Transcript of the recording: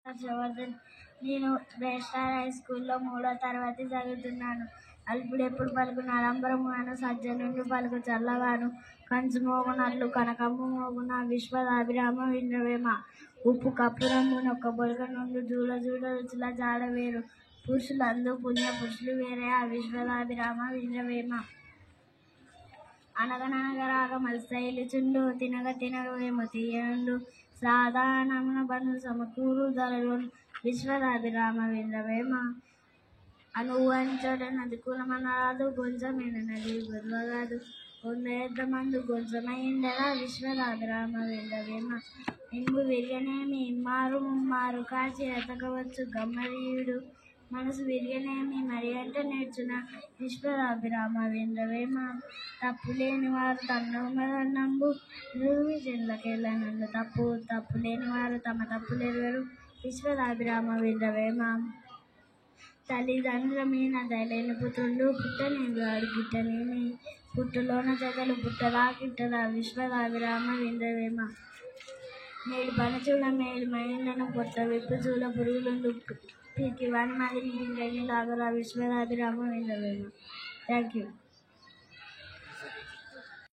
హర్షవర్ధన్. నేను breast high స్కూల్లో 3వ తరగతి చదువుతున్నాను. అల్పుడెప్పుడు పలుకు నలంబరముగాను, సజ్జనుండు పలుకు చల్లగాను, కంచు మోగునట్లు కనకంబు మోగున విశ్వదాభిరామ వినురవేమ. ఉప్పు కప్పురంబు నొక్కబొల్క నుండు జూడ జూడ రుచుల జాడవేరు. పురుషులందు పుణ్య పురుషులు వేరే విశ్వదాభిరామ వినురవేమ. అనగనగరాగ మత్సైలుచుండు, తినగ తినగ వేము తీయనుండు, సాధారణమున బంధు సమకూరు ధరలోను విశ్వదాభిరామ వినురవేమ. అనువని చోట నది కులమనరాదు, గొంచమైన నది గొదవరాదు, 100 ఎద్ల మందు గొంచమయిండెరా విశ్వదాభిరామ వినురవేమ. ఇంబు విరియనేమి ఇమ్మారు ముమ్మారు కాచి ఎతకవచ్చు గమ్మరీయుడు, మనసు విరియనేమి మరి ఎంత నేర్చున విశ్వదాభిరామ వినురవేమ. తప్పులేనివారు తండోపతండంబు నురువి చెండ్లకెళ్ళనుండు, తప్పులేనివారు తమ తప్పులెరుగరు విశ్వదాభిరామ వినురవేమ. తల్లిదండ్రుల మీన దయలేని పుత్రుండు, పుట్టనేమి వాడు గిట్టనేమి, పుట్టలోన జగలు పుట్టదాకిట్టదా విశ్వదాభిరామ వినురవేమ. మేలు పనిచూడ మేలు మైండను పొట్ట విప్పు చూడ పురుగులుండు, పిరికి వాని మాదిరి ఇంకెన్ని లాగరా విశ్వదాభిరామ వినురవేమ. Thank you.